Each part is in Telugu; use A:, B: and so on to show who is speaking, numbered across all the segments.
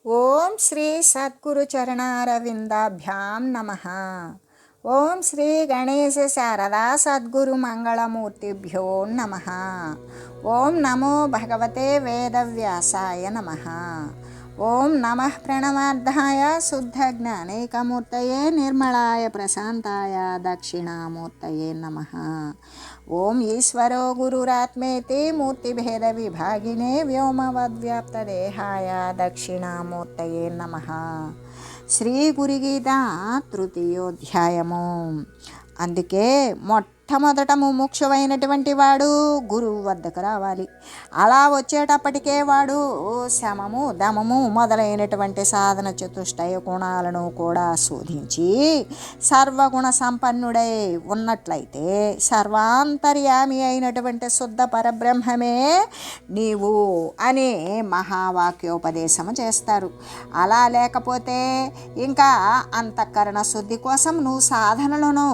A: ఓం శ్రీ సద్గురు చరణారవిందాభ్యాం నమః. ఓం శ్రీ గణేశ శారదా సద్గురు మంగళమూర్తిభ్యో నమః. ఓం నమో భగవతే వేదవ్యాసాయ నమః. ఓం నమః ప్రణవార్థాయ శుద్ధ జ్ఞానైకమూర్తయే నిర్మలాయ ప్రశాంతాయ దక్షిణామూర్తయే నమః. ఓం ఈశ్వరో గురురాత్మేతి మూర్తిభేద విభాగినే వ్యోమవద్వ్యాప్తదేహాయ దక్షిణామూర్తయే నమః. శ్రీ గురుగీత తృతీయోధ్యాయము. అందుకే మొట్టమొదట ముముక్షువైనటువంటి వాడు గురువు వద్దకు రావాలి. అలా వచ్చేటప్పటికే వాడు శమము దమము మొదలైనటువంటి సాధన చతుష్టయ గుణాలను కూడా శోధించి సర్వగుణ సంపన్నుడై ఉన్నట్లయితే సర్వాంతర్యామి అయినటువంటి శుద్ధ పరబ్రహ్మమే నీవు అని మహావాక్యోపదేశము చేస్తారు. అలా లేకపోతే ఇంకా అంతఃకరణ శుద్ధి కోసం నువ్వు సాధనలను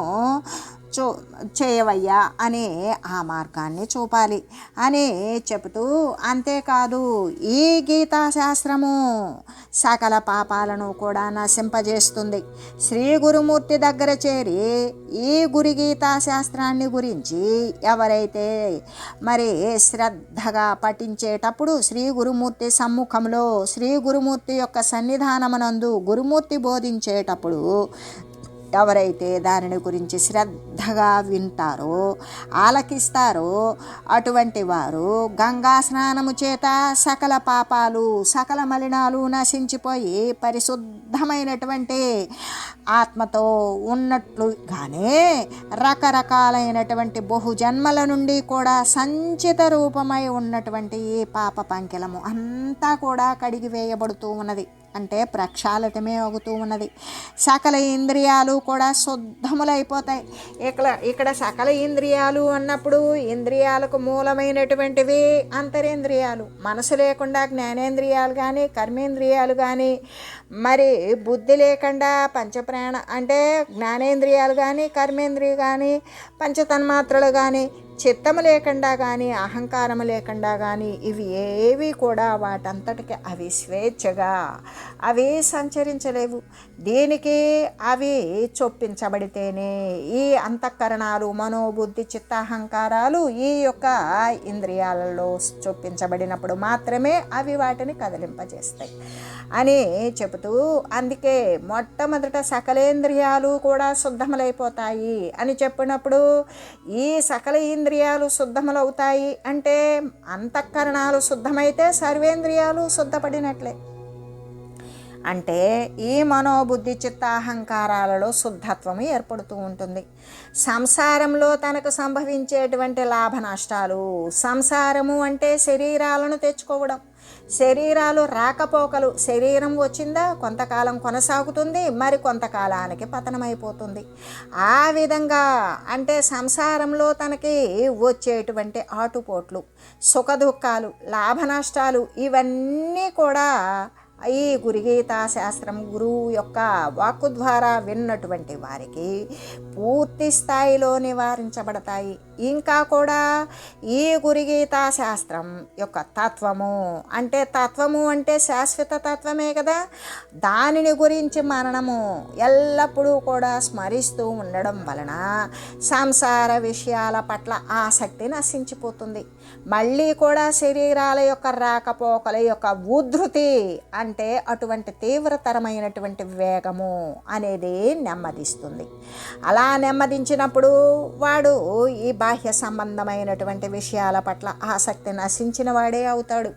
A: చేయవయ్యా అని ఆ మార్గాన్ని చూపాలి అని చెబుతూ, అంతేకాదు ఈ గీతాశాస్త్రము సకల పాపాలను కూడా నశింపజేస్తుంది. శ్రీ గురుమూర్తి దగ్గర చేరి ఈ గురు గీతాశాస్త్రాన్ని గురించి ఎవరైతే మరి శ్రద్ధగా పఠించేటప్పుడు శ్రీ గురుమూర్తి సమ్ముఖంలో శ్రీ గురుమూర్తి యొక్క సన్నిధానమునందు గురుమూర్తి బోధించేటప్పుడు ఎవరైతే దానిని గురించి శ్రద్ధగా వింటారో ఆలకిస్తారో అటువంటి వారు గంగా స్నానము చేత సకల పాపాలు సకల మలినాలు నశించిపోయి పరిశుద్ధమైనటువంటి ఆత్మతో ఉన్నట్లుగానే రకరకాలైనటువంటి బహుజన్మల నుండి కూడా సంచిత రూపమై ఉన్నటువంటి ఈ పాప పంకిలము అంతా కూడా కడిగి వేయబడుతూ ఉన్నది. అంటే ప్రక్షాళితమే అవుతూ ఉన్నది. సకల ఇంద్రియాలు కూడా శుద్ధములైపోతాయి. ఇక్కడ సకల ఇంద్రియాలు అన్నప్పుడు ఇంద్రియాలకు మూలమైనటువంటివి అంతరేంద్రియాలు. మనసు లేకుండా జ్ఞానేంద్రియాలు కానీ కర్మేంద్రియాలు కానీ మరి బుద్ధి లేకుండా పంచప్రాణ అంటే జ్ఞానేంద్రియాలు కానీ కర్మేంద్రియాలు కానీ పంచతన్మాత్రలు కానీ చిత్తము లేకుండా కానీ అహంకారము లేకుండా కానీ ఇవి ఏవి కూడా వాటంతటికి అవి స్వేచ్ఛగా అవి సంచరించలేవు. దీనికి అవి చొప్పించబడితేనే ఈ అంతఃకరణాలు మనోబుద్ధి చిత్తాహంకారాలు ఈ యొక్క ఇంద్రియాలలో చొప్పించబడినప్పుడు మాత్రమే అవి వాటిని కదిలింపజేస్తాయి అని చెబుతూ, అందుకే మొట్టమొదట సకలేంద్రియాలు కూడా శుద్ధములైపోతాయి అని చెప్పినప్పుడు ఈ సకల ఇంద్రియాలు శుద్ధములవుతాయి అంటే అంతఃకరణాలు శుద్ధమైతే సర్వేంద్రియాలు శుద్ధపడినట్లే. అంటే ఈ మనోబుద్ధి చిత్తాహంకారాలలో శుద్ధత్వము ఏర్పడుతూ ఉంటుంది. సంసారంలో తనకు సంభవించేటువంటి లాభ నష్టాలు, సంసారము అంటే శరీరాలను తెచ్చుకోవడం, శరీరాలు రాకపోకలు. శరీరం వచ్చిందా కొంతకాలం కొనసాగుతుంది, మరి కొంతకాలానికి పతనమైపోతుంది. ఆ విధంగా అంటే సంసారంలో తనకి వచ్చేటువంటి ఆటుపోట్లు, సుఖదుఖాలు, లాభ నష్టాలు ఇవన్నీ కూడా ఈ గురుగీతా శాస్త్రం గురువు యొక్క వాక్కు ద్వారా విన్నటువంటి వారికి పూర్తి స్థాయిలో నివారించబడతాయి. ఇంకా కూడా ఈ గురుగీతా శాస్త్రం యొక్క తత్వము అంటే శాశ్వత తత్వమే కదా, దానిని గురించి మనము ఎల్లప్పుడూ కూడా స్మరిస్తూ ఉండడం వలన సంసార విషయాల పట్ల ఆసక్తి నశించిపోతుంది. మళ్ళీ కూడా శరీరాల యొక్క రాకపోకల యొక్క ఉద్ధృతి అంటే అటువంటి తీవ్రతరమైనటువంటి వేగము అనేది నెమ్మదిస్తుంది. అలా నెమ్మదించినప్పుడు వాడు ఈ బాహ్య సంబంధమైనటువంటి విషయాల పట్ల ఆసక్తి నశించిన వాడే అవుతాడు.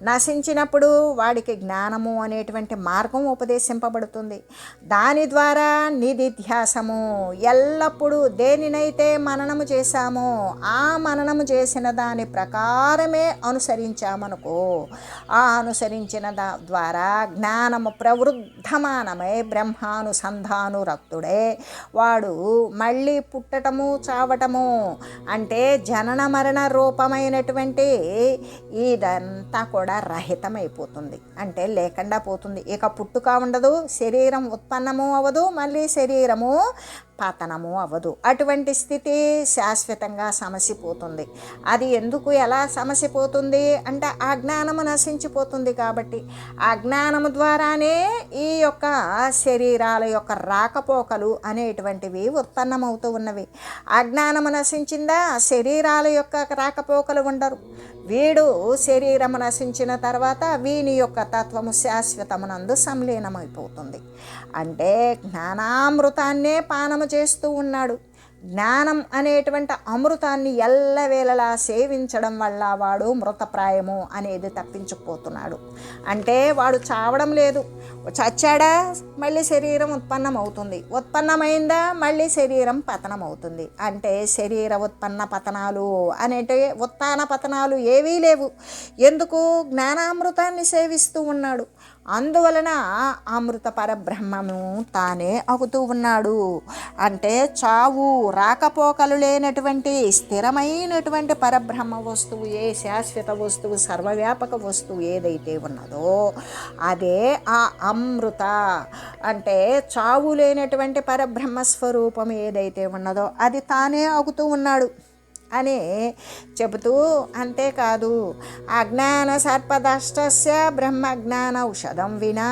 A: నశించినప్పుడు వాడికి జ్ఞానము అనేటువంటి మార్గం ఉపదేశింపబడుతుంది. దాని ద్వారా నిధిధ్యాసము ఎల్లప్పుడూ దేనినైతే మననము చేశామో ఆ మననము చేసిన దాని ప్రకారమే అనుసరించామనుకో, ఆ అనుసరించిన ద్వారా జ్ఞానము ప్రవృద్ధమానమై బ్రహ్మానుసంధానురక్తుడే వాడు మళ్ళీ పుట్టటము చావటము అంటే జనన మరణ రూపమైనటువంటి ఇదంతా కూడా రహితమైపోతుంది. అంటే లేకుండా పోతుంది. ఇక పుట్టుక ఉండదు, శరీరం ఉత్పన్నము అవ్వదు, మళ్ళీ శరీరము పతనము అవ్వదు. అటువంటి స్థితి శాశ్వతంగా సమసిపోతుంది. అది ఎందుకు ఎలా సమసిపోతుంది అంటే అజ్ఞానము నశించిపోతుంది కాబట్టి. అజ్ఞానము ద్వారానే ఈ యొక్క శరీరాల యొక్క రాకపోకలు అనేటువంటివి ఉత్పన్నమవుతూ ఉన్నవి. అజ్ఞానము నశించిందా శరీరాల యొక్క రాకపోకలు ఉండరు. వీడు శరీరము నశించిన తర్వాత వీని యొక్క తత్వము శాశ్వతమునందు సంలీనమైపోతుంది. అంటే జ్ఞానామృతాన్నే పానము చేస్తూ ఉన్నాడు. జ్ఞానం అనేటువంటి అమృతాన్ని ఎల్లవేళలా సేవించడం వల్ల వాడు మృతప్రాయము అనేది తప్పించుకుపోతున్నాడు. అంటే వాడు చావడం లేదు. చచ్చాడా మళ్ళీ శరీరం ఉత్పన్నమవుతుంది. ఉత్పన్నమైందా మళ్ళీ శరీరం పతనం అవుతుంది. అంటే శరీర ఉత్పన్న పతనాలు అనేటి ఉత్థాన పతనాలు ఏవీ లేవు. ఎందుకు? జ్ఞానామృతాన్ని సేవిస్తూ ఉన్నాడు. అందువలన అమృత పరబ్రహ్మము తానే అవుతూ ఉన్నాడు. అంటే చావు రాకపోకలు లేనటువంటి స్థిరమైనటువంటి పరబ్రహ్మ వస్తువు, ఏ శాశ్వత వస్తువు, సర్వవ్యాపక వస్తువు ఏదైతే ఉన్నదో అదే ఆ అమృత. అంటే చావు లేనటువంటి పరబ్రహ్మ స్వరూపం ఏదైతే ఉన్నదో అది తానే అవుతూ ఉన్నాడు అని చెబుతూ, అంతేకాదు అజ్ఞాన సర్పదష్టస్య బ్రహ్మజ్ఞాన ఔషధం వినా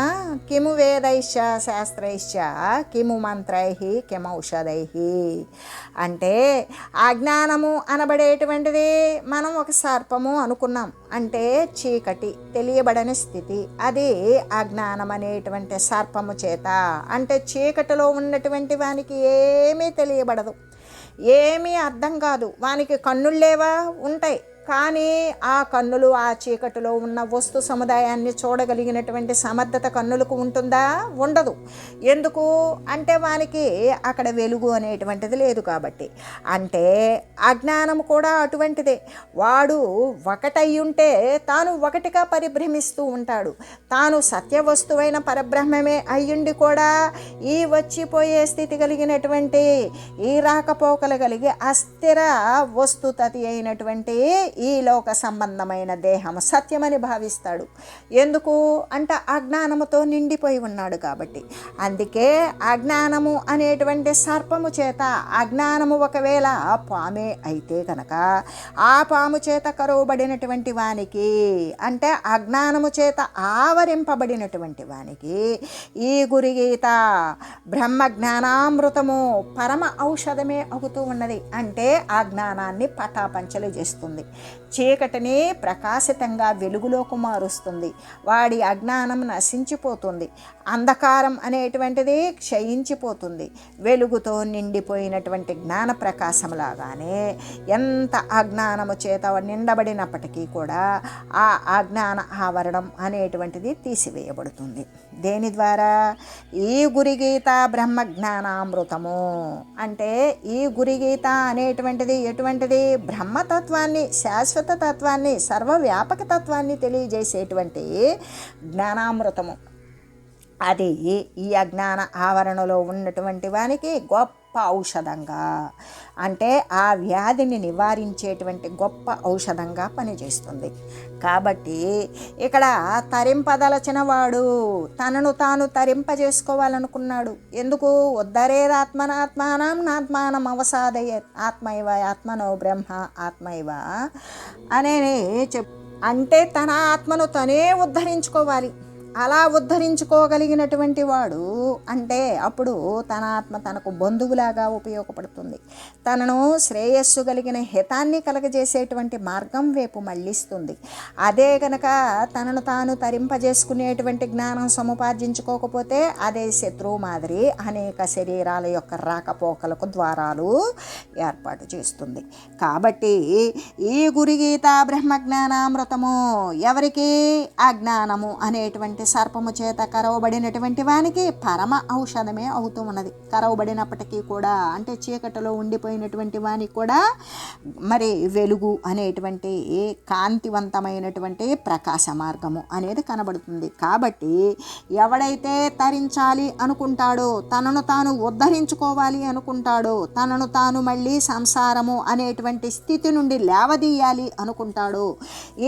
A: కిము వేదైశ్చ శాస్త్రైశ్చ కిము మంత్రైః కిమౌషధైః. అంటే అజ్ఞానము అనబడేటువంటిది మనం ఒక సర్పము అనుకున్నాం. అంటే చీకటి, తెలియబడని స్థితి. అది అజ్ఞానం అనేటువంటి సర్పము చేత, అంటే చీకటిలో ఉన్నటువంటి వానికి ఏమీ తెలియబడదు, ఏమీ అర్థం కాదు. వానికి కన్నులు లేవా? ఉంటాయి. కానీ ఆ కన్నులు ఆ చీకటిలో ఉన్న వస్తు సముదాయాన్ని చూడగలిగినటువంటి సమర్థత కన్నులకు ఉంటుందా? ఉండదు. ఎందుకు అంటే వానికి అక్కడ వెలుగు అనేటువంటిది లేదు కాబట్టి. అంటే అజ్ఞానం కూడా అటువంటిదే. వాడు ఒకటయ్యుంటే తాను ఒకటిగా పరిభ్రమిస్తూ ఉంటాడు. తాను సత్యవస్తువైన పరబ్రహ్మమే అయ్యుండి కూడా ఈ వచ్చిపోయే స్థితి కలిగినటువంటి, ఈ రాకపోకలు కలిగి అస్థిర వస్తుతతి అయినటువంటి ఈ లోక సంబంధమైన దేహం సత్యమని భావిస్తాడు. ఎందుకు అంటే అజ్ఞానముతో నిండిపోయి ఉన్నాడు కాబట్టి. అందుకే అజ్ఞానము అనేటువంటి సర్పము చేత, అజ్ఞానము ఒకవేళ పామే అయితే కనుక ఆ పాము చేత కరువబడినటువంటి వానికి, అంటే అజ్ఞానము చేత ఆవరింపబడినటువంటి వానికి ఈ గురుగీత బ్రహ్మ జ్ఞానామృతము పరమ ఔషధమే అవుతూ ఉన్నది. అంటే ఆ జ్ఞానాన్ని పటాపంచలు చేస్తుంది, చీకటిని ప్రకాశితంగా వెలుగులోకి మారుస్తుంది. వాడి అజ్ఞానం నశించిపోతుంది, అంధకారం అనేటువంటిది క్షయించిపోతుంది. వెలుగుతో నిండిపోయినటువంటి జ్ఞాన ప్రకాశంలాగానే ఎంత అజ్ఞానము చేత నిండబడినప్పటికీ కూడా ఆ అజ్ఞాన ఆవరణం అనేటువంటిది తీసివేయబడుతుంది. దేని ద్వారా? ఈ గురుగీత బ్రహ్మ జ్ఞానామృతము. అంటే ఈ గురుగీత అనేటువంటిది ఎటువంటిది? బ్రహ్మతత్వాన్ని, శాశ్వత తత్వాన్ని, సర్వవ్యాపక తత్వాన్ని తెలియజేసేటువంటి జ్ఞానామృతము. అది ఈ అజ్ఞాన ఆవరణలో ఉన్నటువంటి వానికి గొప్ప ఔషధంగా, అంటే ఆ వ్యాధిని నివారించేటువంటి గొప్ప ఔషధంగా పనిచేస్తుంది. కాబట్టి ఇక్కడ తరింపదలచిన వాడు తనను తాను తరింపజేసుకోవాలనుకున్నాడు. ఎందుకు? ఉద్ధరేదాత్మనాత్మానం నాత్మానం అవసాదయ ఆత్మైవ ఆత్మనో బ్రహ్మ ఆత్మైవ అనే అంటే తన ఆత్మను తనే ఉద్ధరించుకోవాలి. అలా ఉద్ధరించుకోగలిగినటువంటి వాడు అంటే అప్పుడు తన ఆత్మ తనకు బంధువులాగా ఉపయోగపడుతుంది. తనను శ్రేయస్సు కలిగిన హితాన్ని కలగజేసేటువంటి మార్గం వైపు మళ్ళిస్తుంది. అదే కనుక తనను తాను తరింపజేసుకునేటువంటి జ్ఞానం సముపార్జించుకోకపోతే అదే శత్రువు మాదిరి అనేక శరీరాల యొక్క రాకపోకలకు ద్వారాలు ఏర్పాటు చేస్తుంది. కాబట్టి ఈ గురుగీత బ్రహ్మజ్ఞానామృతము ఎవరికి? అజ్ఞానము అనేటువంటి సర్పము చేత కరవబడినటువంటి వానికి పరమ ఔషధమే అవుతూ ఉన్నది. కరవబడినప్పటికీ కూడా, అంటే చీకటిలో ఉండిపోయినటువంటి వానికి కూడా మరి వెలుగు అనేటువంటి కాంతివంతమైనటువంటి ప్రకాశ మార్గము అనేది కనబడుతుంది. కాబట్టి ఎవడైతే తరించాలి అనుకుంటాడో, తనను తాను ఉద్ధరించుకోవాలి అనుకుంటాడో, తనను తాను మళ్ళీ సంసారము అనేటువంటి స్థితి నుండి లేవదీయాలి అనుకుంటాడో,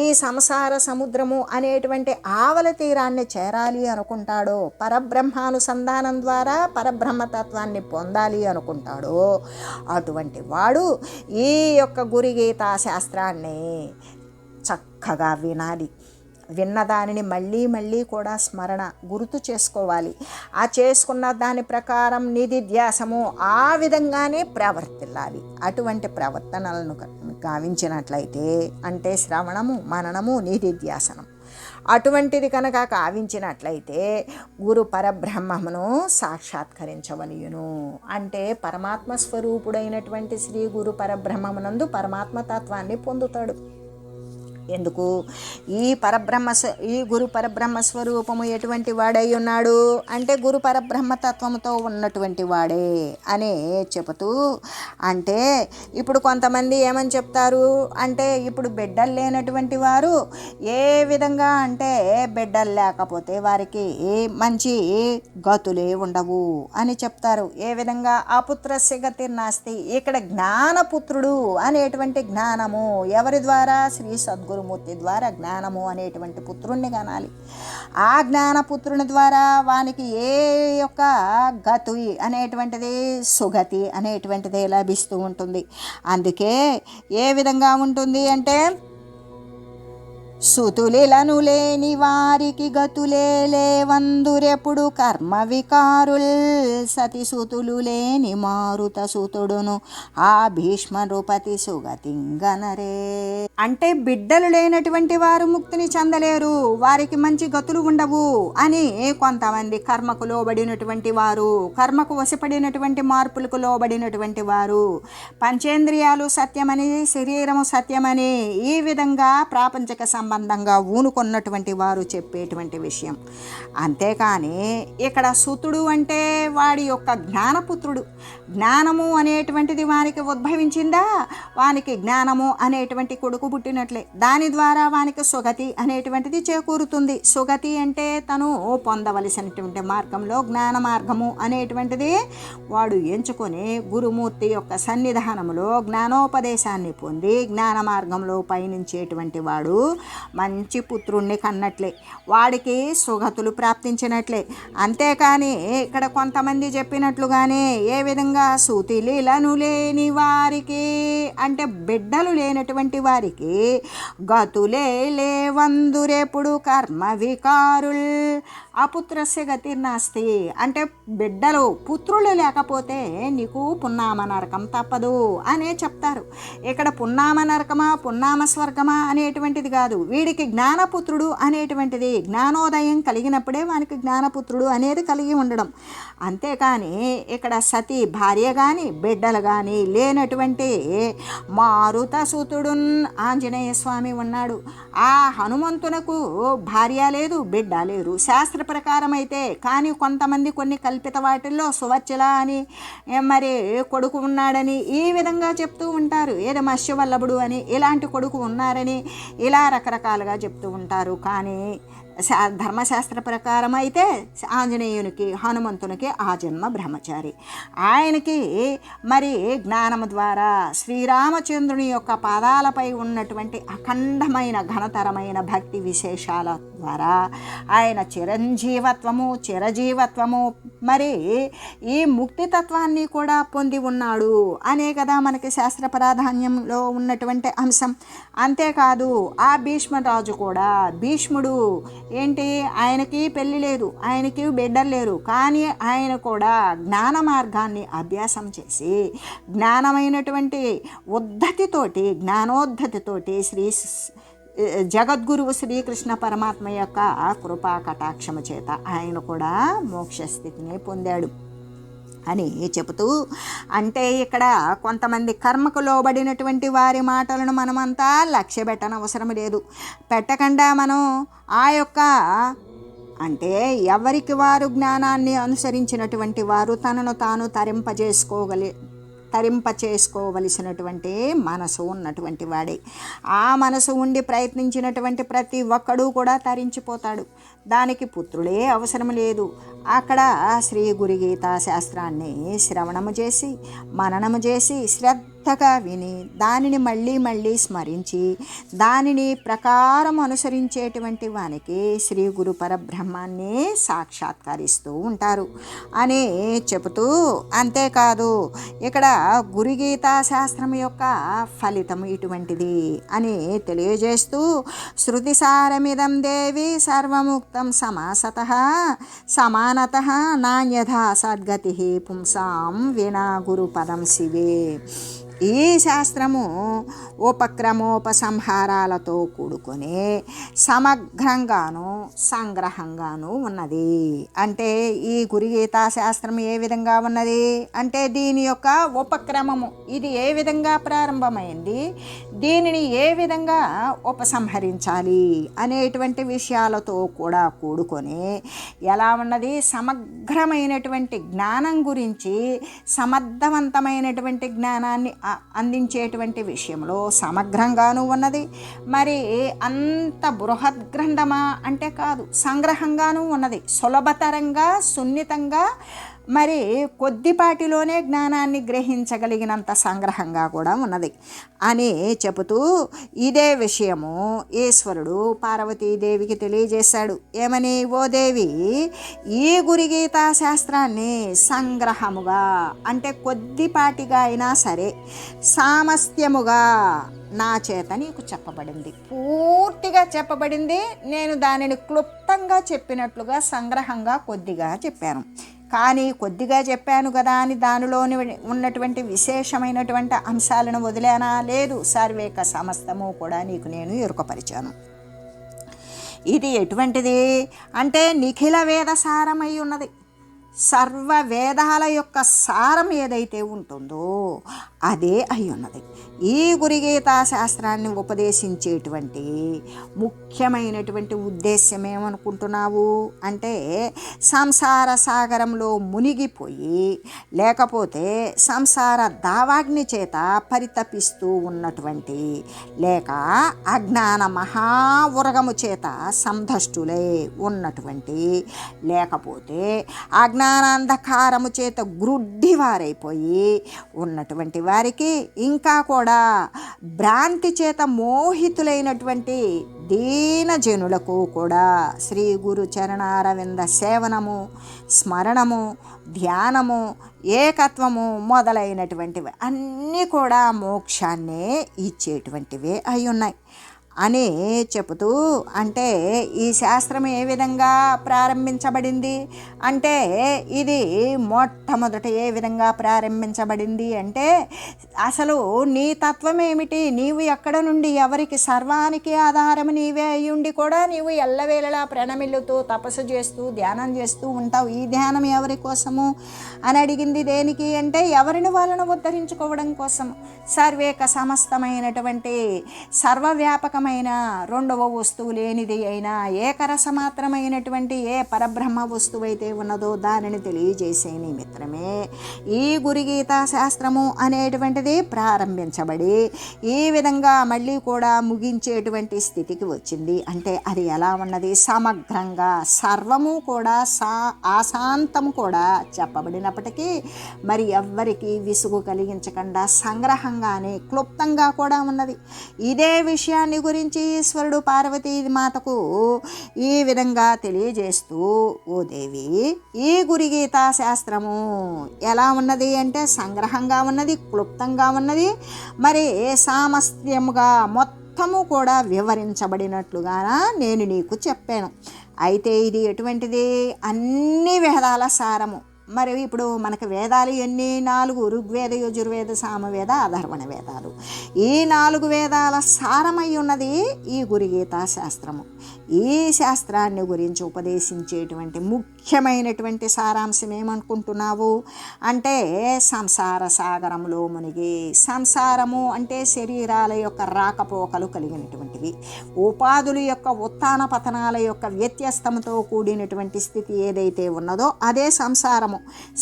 A: ఈ సంసార సముద్రము అనేటువంటి ఆవల తీరాన్ని చేరాలి అనుకుంటాడో, పరబ్రహ్మానుసంధానం ద్వారా పరబ్రహ్మతత్వాన్ని పొందాలి అనుకుంటాడో అటువంటి వాడు ఈ యొక్క గురుగీతా శాస్త్రాన్ని చక్కగా వినాలి. విన్న దానిని మళ్ళీ మళ్ళీ కూడా స్మరణ గుర్తు చేసుకోవాలి. ఆ చేసుకున్న దాని ప్రకారం నిధిధ్యాసము ఆ విధంగానే ప్రవర్తిల్లాలి. అటువంటి ప్రవర్తనలను గావించినట్లయితే, అంటే శ్రవణము, మననము, నిధిధ్యాసనం అటువంటిది కనుక కావించినట్లయితే గురు పరబ్రహ్మమును సాక్షాత్కరించవలయును. అంటే పరమాత్మ స్వరూపుడైనటువంటి శ్రీ గురు పరబ్రహ్మమునందు పరమాత్మతత్వాన్ని పొందుతాడు. ఎందుకు? ఈ గురు పరబ్రహ్మ స్వరూపము ఎటువంటి వాడై ఉన్నాడు అంటే గురు పరబ్రహ్మతత్వముతో ఉన్నటువంటి వాడే అనే చెబుతూ, అంటే ఇప్పుడు కొంతమంది ఏమని చెప్తారు అంటే, ఇప్పుడు బిడ్డలు లేనటువంటి వారు ఏ విధంగా అంటే బిడ్డలు లేకపోతే వారికి మంచి గతులే ఉండవు అని చెప్తారు. ఏ విధంగా? అపుత్రస్య గతిర్నాస్తి. ఇక్కడ జ్ఞానపుత్రుడు అనేటువంటి జ్ఞానము ఎవరి ద్వారా? శ్రీ సద్గురుమూర్తి ద్వారా జ్ఞానము అనేటువంటి పుత్రుణ్ణి కనాలి. ఆ జ్ఞానపుత్రుని ద్వారా వానికి ఏ యొక్క గతి అనేటువంటిది, సుగతి అనేటువంటిది లభిస్తూ ఉంటుంది. అందుకే ఏ విధంగా ఉంటుంది అంటే, సుతులిలను లేని వారికి గతులే లేవందురెప్పుడు కర్మ వికారుల్, సతి సుతులు లేని మారుత సుతుడును ఆ భీష్మ నృపతి సుగతింగనరే. అంటే బిడ్డలు లేనటువంటి వారు ముక్తిని చెందలేరు, వారికి మంచి గతులు ఉండవు అని కొంతమంది కర్మకు లోబడినటువంటి వారు, కర్మకు వశపడినటువంటి మార్పులకు లోబడినటువంటి వారు, పంచేంద్రియాలు సత్యమని, శరీరము సత్యమని ఈ విధంగా ప్రాపంచిక సంబంధంగా ఊనుకున్నటువంటి వారు చెప్పేటువంటి విషయం. అంతేకాని ఇక్కడ సుతుడు అంటే వాడి యొక్క జ్ఞానపుత్రుడు. జ్ఞానము అనేటువంటిది వానికి ఉద్భవించిందా, వానికి జ్ఞానము అనేటువంటి కొడుకు పుట్టినట్లే. దాని ద్వారా వానికి సుగతి అనేటువంటిది చేకూరుతుంది. సుగతి అంటే తను పొందవలసినటువంటి మార్గంలో జ్ఞాన మార్గము అనేటువంటిది వాడు ఎంచుకొని గురుమూర్తి యొక్క సన్నిధానములో జ్ఞానోపదేశాన్ని పొంది జ్ఞాన మార్గంలో పయనించేటువంటి వాడు మంచి పుత్రుణ్ణి కన్నట్లే, వాడికి సుగతులు ప్రాప్తించినట్లే. అంతేకాని ఇక్కడ కొంతమంది చెప్పినట్లుగానే ఏ విధంగా సుతిలీలను లేని వారికి అంటే బిడ్డలు లేనటువంటి వారికి గతులే లేవందురెప్పుడు కర్మ వికారుల్, అపుత్రస్య గతిర్నాస్తి. అంటే బిడ్డలు పుత్రులు లేకపోతే నీకు పున్నామ నరకం తప్పదు అనే చెప్తారు. ఇక్కడ పున్నామ నరకమా పున్నామ స్వర్గమా అనేటువంటిది కాదు, వీడికి జ్ఞానపుత్రుడు అనేటువంటిది, జ్ఞానోదయం కలిగినప్పుడే వానికి జ్ఞానపుత్రుడు అనేది కలిగి ఉండడం. అంతేకాని ఇక్కడ సతీ భార్య కానీ బిడ్డలు కానీ లేనటువంటి మారుత సుతుడున్ ఆంజనేయ స్వామి ఉన్నాడు. ఆ హనుమంతునకు భార్య లేదు, బిడ్డ లేరు శాస్త్ర ప్రకారం అయితే. కానీ కొంతమంది కొన్ని కల్పిత వాటిల్లో సువచ్చల అని మరి కొడుకు ఉన్నాడని ఈ విధంగా చెప్తూ ఉంటారు. ఏదో మత్స్యవల్లభుడు అని ఇలాంటి కొడుకు ఉన్నారని ఇలా రకరకాలుగా చెప్తూ ఉంటారు. కానీ ధర్మశాస్త్ర ప్రకారం అయితే ఆంజనేయునికి హనుమంతునికి ఆ జన్మ బ్రహ్మచారి. ఆయనకి మరి జ్ఞానము ద్వారా శ్రీరామచంద్రుని యొక్క పాదాలపై ఉన్నటువంటి అఖండమైన ఘనతరమైన భక్తి విశేషాల ద్వారా ఆయన చిరజీవత్వము మరి ఈ ముక్తితత్వాన్ని కూడా పొంది ఉన్నాడు అనే కదా మనకి శాస్త్ర ప్రాధాన్యంలో ఉన్నటువంటి అంశం. అంతేకాదు ఆ భీష్మరాజు కూడా, భీష్ముడు ఏంటి, ఆయనకి పెళ్ళి లేదు, ఆయనకి బిడ్డలు లేరు, కానీ ఆయన కూడా జ్ఞాన మార్గాన్ని అభ్యాసం చేసి జ్ఞానమైనటువంటి జ్ఞానోద్ధతితోటి జగద్గురువు శ్రీకృష్ణ పరమాత్మ యొక్క కృపా కటాక్షము చేత ఆయన కూడా మోక్షస్థితిని పొందాడు అని చెబుతూ, అంటే ఇక్కడ కొంతమంది కర్మకు లోబడినటువంటి వారి మాటలను మనమంతా లక్ష్య పెట్టనవసరం లేదు. పెట్టకుండా మనం ఆ యొక్క అంటే ఎవరికి వారు జ్ఞానాన్ని అనుసరించినటువంటి వారు తనను తాను తరింపచేసుకోవలసినటువంటి మనసు ఉన్నటువంటి వాడే. ఆ మనసు ఉండి ప్రయత్నించినటువంటి ప్రతి ఒక్కడూ కూడా తరించిపోతాడు. దానికి పుత్రుడే అవసరం లేదు. అక్కడ శ్రీ గురుగీతా శాస్త్రాన్ని శ్రవణము చేసి మననము చేసి శ్రద్ధగా విని దానిని మళ్ళీ మళ్ళీ స్మరించి దానిని ప్రకారం అనుసరించేటువంటి వానికి శ్రీ గురు పరబ్రహ్మాన్ని సాక్షాత్కరిస్తూ ఉంటారు అని చెబుతూ, అంతేకాదు ఇక్కడ గురుగీతా శాస్త్రం యొక్క ఫలితం ఇటువంటిది అని తెలియజేస్తూ, శృతిసారమిదం దేవి సర్వముక్తం సమాసతః సమానతః నాణ్యథా సద్గతి పుంసాం వినా గురుపదం శివే. ఈ శాస్త్రము ఉపక్రమోపసంహారాలతో కూడుకొని సమగ్రంగాను సంగ్రహంగాను ఉన్నది. అంటే ఈ గురుగీతా శాస్త్రం ఏ విధంగా ఉన్నది అంటే దీని యొక్క ఉపక్రమము, ఇది ఏ విధంగా ప్రారంభమైంది, దీనిని ఏ విధంగా ఉపసంహరించాలి అనేటువంటి విషయాలతో కూడా కూడుకొని ఎలా ఉన్నది, సమగ్రమైనటువంటి జ్ఞానం గురించి సమర్థవంతమైనటువంటి జ్ఞానాన్ని అందించేటువంటి విషయంలో సమగ్రంగాను ఉన్నది. మరి అంత బృహత్ గ్రంథమా అంటే కాదు, సంగ్రహంగాను ఉన్నది. సులభతరంగా సున్నితంగా మరి కొద్దిపాటిలోనే జ్ఞానాన్ని గ్రహించగలిగినంత సంగ్రహంగా కూడా ఉన్నది అని చెబుతూ, ఇదే విషయము ఈశ్వరుడు పార్వతీదేవికి తెలియజేశాడు. ఏమని, ఓ దేవి, ఈ గురుగీతా శాస్త్రాన్ని సంగ్రహముగా అంటే కొద్దిపాటిగా అయినా సరే సామస్త్యముగా నా చేత నీకు చెప్పబడింది, పూర్తిగా చెప్పబడింది. నేను దానిని క్లుప్తంగా చెప్పినట్లుగా సంగ్రహంగా కొద్దిగా చెప్పాను. కానీ కొద్దిగా చెప్పాను కదా అని దానిలోని ఉన్నటువంటి విశేషమైనటువంటి అంశాలను వదిలేనా? లేదు, సర్వేక సమస్తము కూడా నీకు నేను ఎరుకపరిచాను. ఇది ఎటువంటిది అంటే నిఖిల వేద సారమై ఉన్నది. సర్వ వేదాల యొక్క సారం ఏదైతే ఉంటుందో అదే అయి ఉన్నది. ఈ గురుగీతా శాస్త్రాన్ని ఉపదేశించేటువంటి ముఖ్యమైనటువంటి ఉద్దేశ్యం ఏమనుకుంటున్నావు అంటే, సంసార సాగరంలో మునిగిపోయి లేకపోతే సంసార దావాగ్ని చేత పరితపిస్తూ ఉన్నటువంటి, లేక అజ్ఞాన మహావురగము చేత సంధష్టులై ఉన్నటువంటి, లేకపోతే అజ్ఞానాంధకారము చేత గ్రుడ్డివారైపోయి ఉన్నటువంటి వారికి, ఇంకా కూడా భ్రాంతి చేత మోహితులైనటువంటి దీనజనులకు కూడా శ్రీ గురు చరణారవింద సేవనము, స్మరణము, ధ్యానము, ఏకత్వము మొదలైనటువంటివి అన్నీ కూడా మోక్షాన్నే ఇచ్చేటువంటివే అయి ఉన్నాయి అని చెబుతూ, అంటే ఈ శాస్త్రం ఏ విధంగా ప్రారంభించబడింది అంటే, ఇది మొట్టమొదట ఏ విధంగా ప్రారంభించబడింది అంటే, అసలు నీ తత్వం ఏమిటి, నీవు ఎక్కడ నుండి ఎవరికి, సర్వానికి ఆధారము నీవే అయ్యుండి కూడా నీవు ఎల్లవేళలా ప్రణమిల్లుతూ తపస్సు చేస్తూ ధ్యానం చేస్తూ ఉంటావు. ఈ ధ్యానం ఎవరి కోసము అని అడిగింది. దేనికి అంటే, ఎవరిని వాళ్ళను ఉద్ధరించుకోవడం కోసం. సర్వేక సమస్తమైనటువంటి సర్వవ్యాపకమైన రెండవ వస్తువు లేనిది అయినా ఏకరసమాత్రమైనటువంటి ఏ పరబ్రహ్మ వస్తువు అయితే ఉన్నదో దానిని తెలియజేసే నిమిత్తమే ఈ గురుగీతా శాస్త్రము అనేటువంటిది ప్రారంభించబడి ఈ విధంగా మళ్ళీ కూడా ముగించేటువంటి స్థితికి వచ్చింది. అంటే అది ఎలా ఉన్నది, సమగ్రంగా సర్వము కూడా ఆశాంతము కూడా చెప్పబడినప్పటికీ మరి ఎవ్వరికి విసుగు కలిగించకుండా సంగ్రహంగానే క్లుప్తంగా కూడా ఉన్నది. ఇదే విషయాన్ని గురించి ఈశ్వరుడు పార్వతీ మాతకు ఈ విధంగా తెలియజేస్తూ, ఓ దేవి, ఈ గురుగీతా శాస్త్రము ఎలా ఉన్నది అంటే సంగ్రహంగా ఉన్నది, క్లుప్తంగా ఉన్నది, మరి సామస్త్యముగా మొత్తము కూడా వివరించబడినట్లుగా నేను నీకు చెప్పాను. అయితే ఇది ఎటువంటిది, అన్ని వేదాల సారము. మరి ఇప్పుడు మనకు వేదాలు ఎన్ని, 4: ఋగ్వేద, యజుర్వేద, సామవేద, అధర్వణ వేదాలు. ఈ 4 వేదాల సారమై ఉన్నది ఈ గురుగీతా శాస్త్రము. ఈ శాస్త్రాన్ని గురించి ఉపదేశించేటువంటి ముఖ్యమైనటువంటి సారాంశం ఏమనుకుంటున్నావు అంటే, సంసార సాగరంలో మునిగి, సంసారము అంటే శరీరాల యొక్క రాకపోకలు కలిగినటువంటివి, ఉపాధుల యొక్క ఉత్థాన పతనాల యొక్క వ్యత్యస్తముతో కూడినటువంటి స్థితి ఏదైతే ఉన్నదో అదే సంసారము.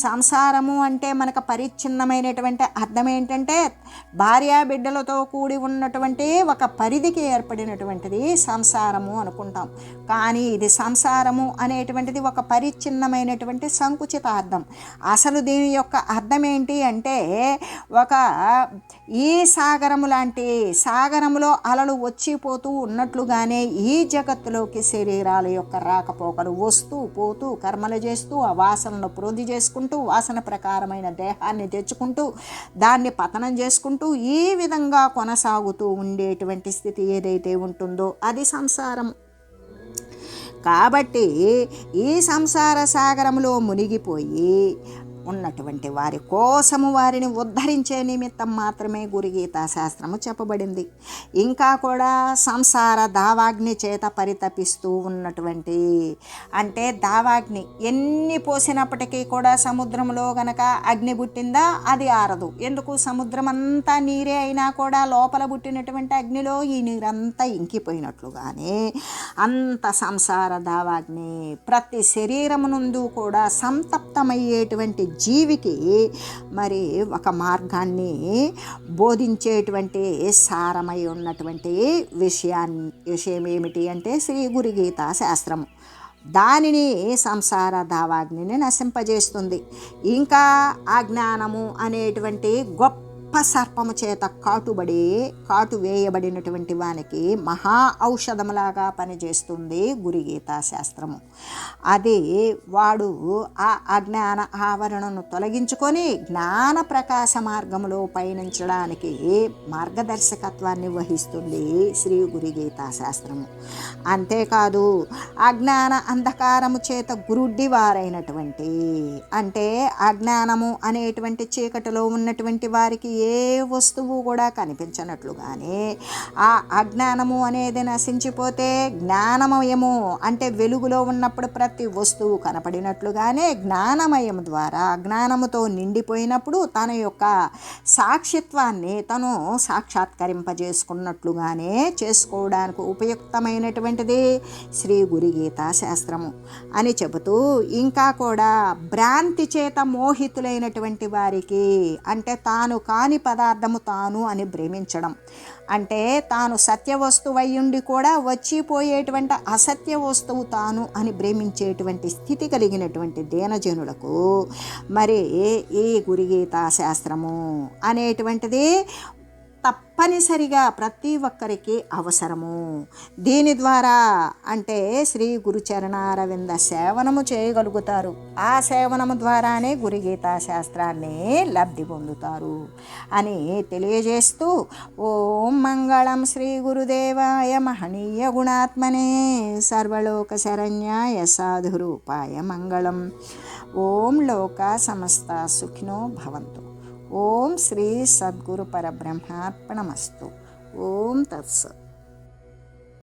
A: సంసారము అంటే మనకు పరిచ్ఛిన్నమైనటువంటి అర్థం ఏంటంటే, భార్యా బిడ్డలతో కూడి ఉన్నటువంటి ఒక పరిధికి ఏర్పడినటువంటిది సంసారము అనుకుంటాం. అనుకుంటాం. కానీ ఇది సంసారము అనేటువంటిది ఒక పరిచ్ఛిన్నమైనటువంటి సంకుచిత అర్థం. అసలు దీని యొక్క అర్థం ఏంటి అంటే, ఒక ఈ సాగరము లాంటి సాగరములో అలలు వచ్చిపోతూ ఉన్నట్లుగానే ఈ జగత్తులోకి శరీరాల యొక్క రాకపోకలు వస్తూ పోతూ కర్మలు చేస్తూ ఆ వాసనను వృద్ధి చేసుకుంటూ వాసన ప్రకారమైన దేహాన్ని తెచ్చుకుంటూ దాన్ని పతనం చేసుకుంటూ ఈ విధంగా కొనసాగుతూ ఉండేటువంటి స్థితి ఏదైతే ఉంటుందో అది సంసారం. కాబట్టి ఈ సంసార సాగరంలో మునిగిపోయి ఉన్నటువంటి వారి కోసము వారిని ఉద్ధరించే నిమిత్తం మాత్రమే గురుగీతా శాస్త్రము చెప్పబడింది. ఇంకా కూడా సంసార దావాగ్ని చేత పరితపిస్తూ ఉన్నటువంటి, అంటే దావాగ్ని ఎన్ని పోసినప్పటికీ కూడా సముద్రంలో గనక అగ్ని పుట్టిందా అది ఆరదు. ఎందుకు? సముద్రం అంతా నీరే అయినా కూడా లోపల పుట్టినటువంటి అగ్నిలో ఈ నీరంతా ఇంకిపోయినట్లుగానే అంత సంసార దావాగ్ని ప్రతి శరీరము నందు కూడా సంతప్తమయ్యేటువంటి జీవికి మరి ఒక మార్గాన్ని బోధించేటువంటి సారమై ఉన్నటువంటి విషయం ఏమిటి అంటే శ్రీ గురుగీతా శాస్త్రము. దానిని సంసార దావాగ్నిని నశింపజేస్తుంది. ఇంకా అజ్ఞానము అనేటువంటి గొప్ప సర్పము చేత కాటు వేయబడినటువంటి వానికి మహా ఔషధములాగా పనిచేస్తుంది గురుగీతా శాస్త్రము. అది వాడు ఆ అజ్ఞాన ఆవరణను తొలగించుకొని జ్ఞాన ప్రకాశ మార్గములో పయనించడానికి మార్గదర్శకత్వాన్ని వహిస్తుంది శ్రీ గురుగీతా శాస్త్రము. అంతేకాదు అజ్ఞాన అంధకారము చేత గురుడ్డివారైనటువంటి, అంటే అజ్ఞానము అనేటువంటి చీకటిలో ఉన్నటువంటి వారికి ఏ వస్తువు కూడా కనిపించనట్లుగానే ఆ అజ్ఞానము అనేది నశించిపోతే జ్ఞానమయము అంటే వెలుగులో ఉన్నప్పుడు ప్రతి వస్తువు కనపడినట్లుగానే జ్ఞానమయం ద్వారా జ్ఞానముతో నిండిపోయినప్పుడు తన యొక్క సాక్షిత్వాన్ని తను సాక్షాత్కరింపజేసుకున్నట్లుగానే చేసుకోవడానికి ఉపయుక్తమైనటువంటిది శ్రీ గురుగీతా శాస్త్రము అని చెబుతూ, ఇంకా కూడా భ్రాంతి చేత మోహితులైనటువంటి వారికి, అంటే తాను కాని పదార్థము తాను అని భ్రమించడం, అంటే తాను సత్య వస్తువయ్యుండి కూడా వచ్చిపోయేటువంటి అసత్య వస్తువు తాను అని భ్రమించేటువంటి స్థితి కలిగినటువంటి దీనజనులకు మరి ఈ గురుగీతా శాస్త్రము అనేటువంటిది తప్పనిసరిగా ప్రతి ఒక్కరికి అవసరము. దీని ద్వారా అంటే శ్రీ గురుచరణారవింద సేవనము చేయగలుగుతారు. ఆ సేవనము ద్వారానే గురుగీతా శాస్త్రాన్ని లబ్ధి పొందుతారు అని తెలియజేస్తూ, ఓం మంగళం శ్రీ గురుదేవాయ మహనీయ గుణాత్మనే సర్వలోక శరణ్యాయ సాధురూపాయ మంగళం. ఓం లోక సమస్త సుఖినో భవంతు. ఓం శ్రీ సద్గురు పరబ్రహ్మార్పణమస్తు. ఓం తత్సత్.